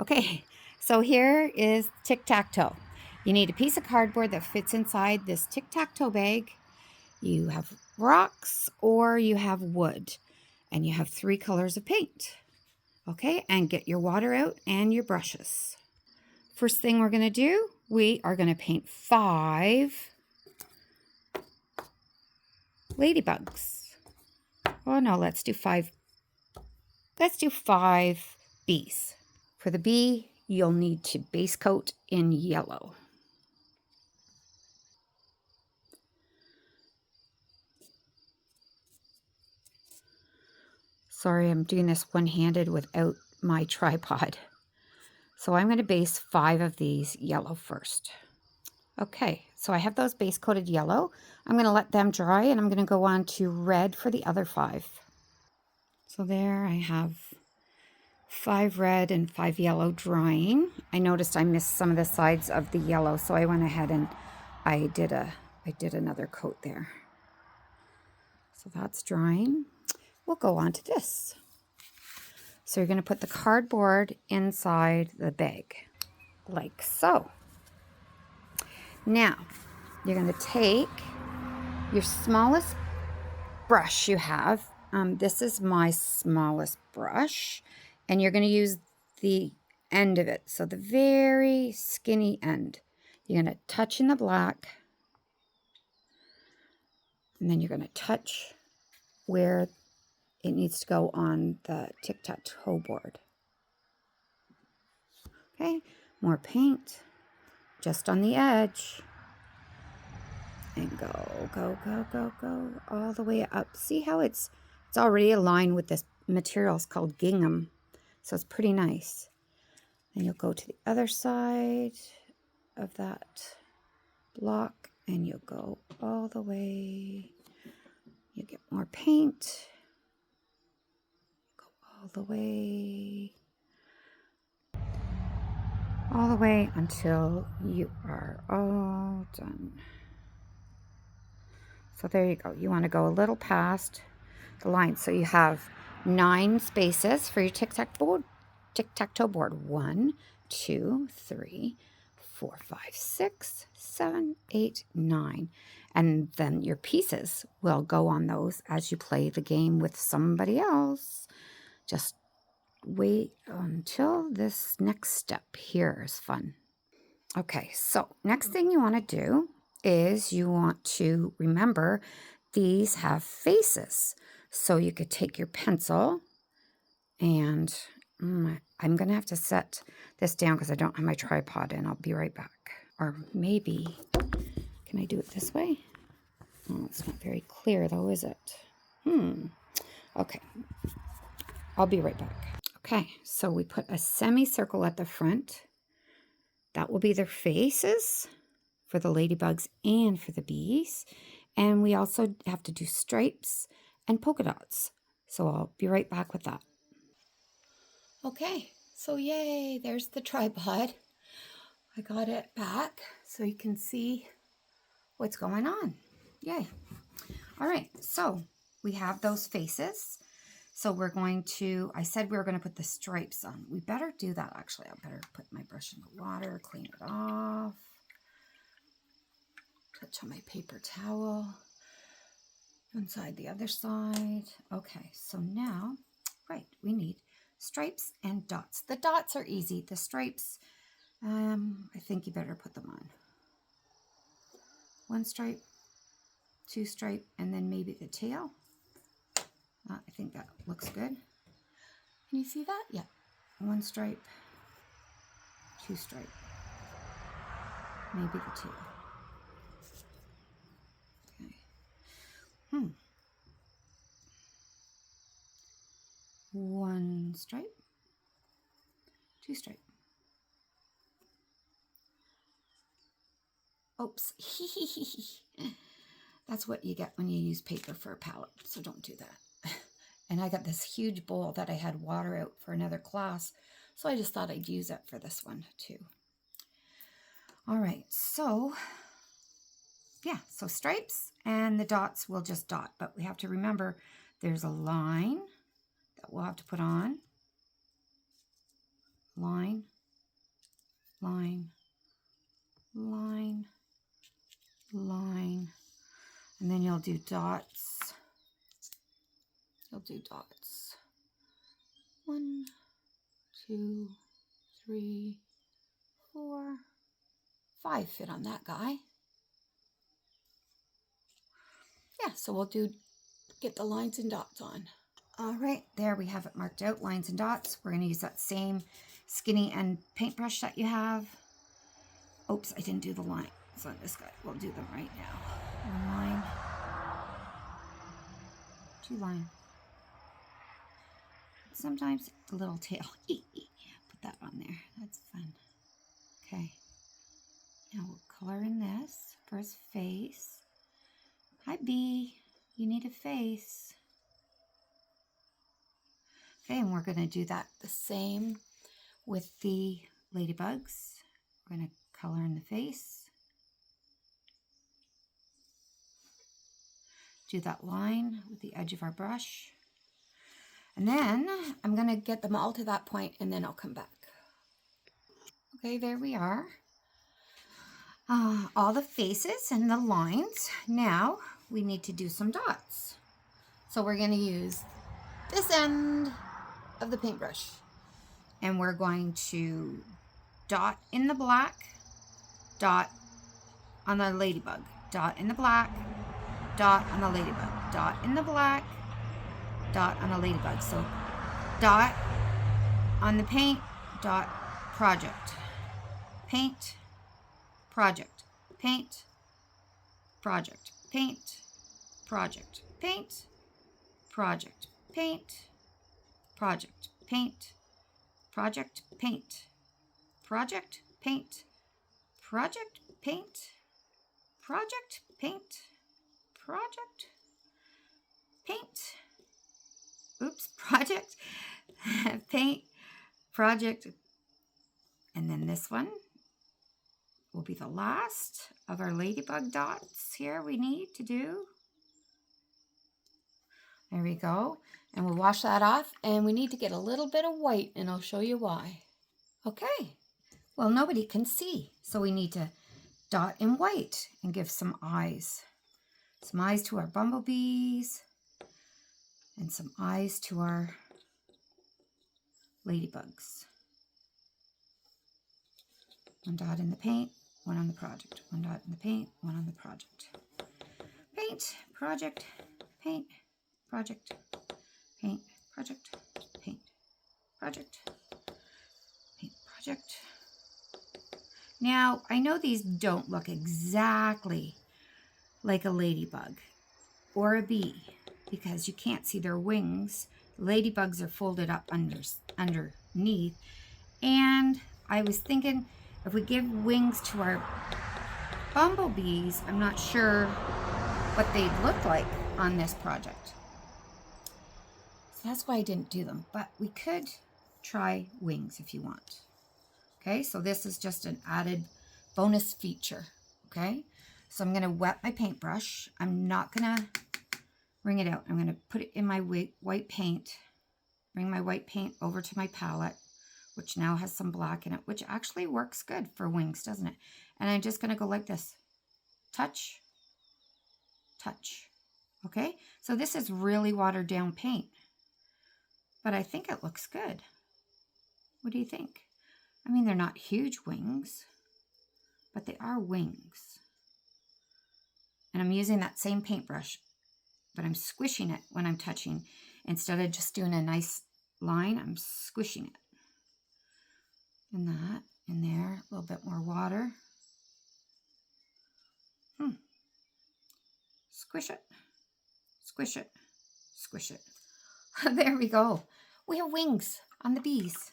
Okay, so here is tic-tac-toe. You need a piece of cardboard that fits inside this tic-tac-toe bag. You have rocks or you have wood, and you have 3 colors of paint. Okay, and get your water out and your brushes. First thing we're going to do, we are going to paint 5 ladybugs. Oh no, let's do 5. Let's do 5 bees. For the bee, you'll need to base coat in yellow. Sorry, I'm doing this one-handed without my tripod. So I'm going to base 5 of these yellow first. Okay, so I have those base coated yellow. I'm going to let them dry and I'm going to go on to red for the other 5. So there I have 5 red and 5 yellow drying. I noticed I missed some of the sides of the yellow, so I went ahead and I did another coat there. So that's drying. We'll go on to this. So you're going to put the cardboard inside the bag, like so. Now, you're going to take your smallest brush you have. This is my smallest brush, and you're going to use the end of it, so the very skinny end. You're going to touch in the black, and then you're going to touch where it needs to go on the tic-tac-toe board. Okay, more paint just on the edge. And go, go, go, go, go, all the way up. See how it's already aligned with this material. It's called gingham. So it's pretty nice. Then you'll go to the other side of that block and you'll go all the way. You get more paint. Go all the way until you are all done. So there you go. You want to go a little past the line. So you have 9 spaces for your tic-tac-toe board. 1, 2, 3, 4, 5, 6, 7, 8, 9. And then your pieces will go on those as you play the game with somebody else. Just wait until this next step here is fun. Okay, so next thing you want to do is you want to remember these have faces. So you could take your pencil and I'm going to have to set this down because I don't have my tripod and I'll be right back. Or maybe, can I do it this way? Oh, it's not very clear though, is it? Okay, I'll be right back. Okay, so we put a semicircle at the front. That will be their faces for the ladybugs and for the bees. And we also have to do stripes and polka dots. So I'll be right back with that. Okay, so yay, there's the tripod. I got it back so you can see what's going on. Yay. All right, so we have those faces. So we're going to, I said we were going to put the stripes on. We better do that actually. I better put my brush in the water, clean it off. Touch on my paper towel. Inside the other side. Okay, so now, right, we need stripes and dots. The dots are easy. The stripes, I think you better put them on. 1 stripe, 2 stripe, and then maybe the tail. I think that looks good. Can you see that? Yeah. 1 stripe, 2 stripe, maybe the tail. Okay. 1 stripe, 2 stripe. Oops. That's what you get when you use paper for a palette, so don't do that. And I got this huge bowl that I had water out for another class, so I just thought I'd use it for this one too. All right, so yeah, so stripes and the dots will just dot, but we have to remember there's a line that we'll have to put on. line, line, line, line, and then you'll do dots. You'll do dots. 1, 2, 3, 4, 5 fit on that guy. Yeah, so we'll get the lines and dots on. All right, there we have it marked out, lines and dots. We're going to use that same skinny end paintbrush that you have. Oops, I didn't do the line. So this guy, we'll do them right now. 1 line, 2 line. Sometimes a little tail. Put that on there. That's fun. Okay. Now we'll color in this for his face. Hi, Bee. You need a face. Okay, and we're going to do that the same with the ladybugs. We're going to color in the face. Do that line with the edge of our brush. And then I'm going to get them all to that point and then I'll come back. Okay, there we are. All the faces and the lines. Now we need to do some dots. So we're going to use this end of the paintbrush and we're going to dot in the black, dot on the ladybug, dot in the black, dot on the ladybug, dot in the black, dot on the ladybug. So dot on the paint, dot project, paint, project, paint, project, paint, project, paint, project, paint, project, paint, project, paint, project, paint, project, paint, project, paint, project, paint, oops, project, paint, project, and then this one will be the last of our ladybug dots here we need to do. There we go. And we'll wash that off and we need to get a little bit of white and I'll show you why. Okay, well nobody can see, so we need to dot in white and give some eyes. Some eyes to our bumblebees and some eyes to our ladybugs. 1 dot in the paint, 1 on the project. 1 dot in the paint, 1 on the project. Paint, project, paint, project, paint, project, paint, project, paint, project. Now, I know these don't look exactly like a ladybug or a bee because you can't see their wings. Ladybugs are folded up underneath. And I was thinking if we give wings to our bumblebees, I'm not sure what they'd look like on this project. So that's why I didn't do them, but we could try wings if you want. Okay, so this is just an added bonus feature. Okay, so I'm going to wet my paintbrush. I'm not going to wring it out. I'm going to put it in my white paint, bring my white paint over to my palette, which now has some black in it, which actually works good for wings, doesn't it? And I'm just going to go like this. Touch, touch. Okay, so this is really watered down paint, but I think it looks good. What do you think? I mean, they're not huge wings, but they are wings. And I'm using that same paintbrush, but I'm squishing it when I'm touching. Instead of just doing a nice line, I'm squishing it. And that in there, a little bit more water. Squish it, squish it, squish it. There we go. We have wings on the bees.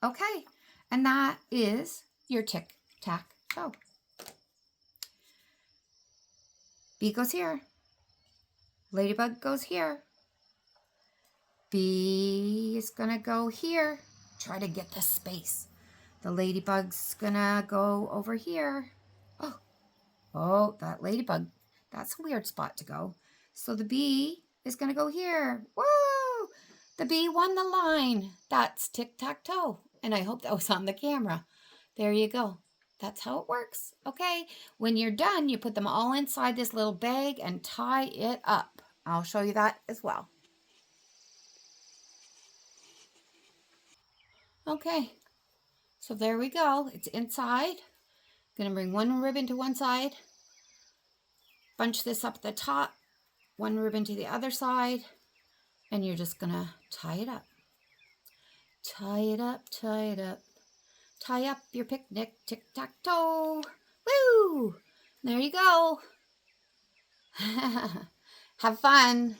Okay, and that is your tic-tac-toe. Bee goes here. Ladybug goes here. Bee is gonna go here. Try to get the space. The ladybug's gonna go over here. Oh, that ladybug. That's a weird spot to go. So the bee is gonna go here. Woo! The bee won the line. That's tic-tac-toe. And I hope that was on the camera. There you go. That's how it works. Okay. When you're done, you put them all inside this little bag and tie it up. I'll show you that as well. Okay. So there we go. It's inside. Gonna bring one ribbon to one side. Bunch this up at the top. One ribbon to the other side. And you're just gonna tie it up. Tie it up, tie it up. Tie up your picnic, tic-tac-toe. Woo! There you go. Have fun.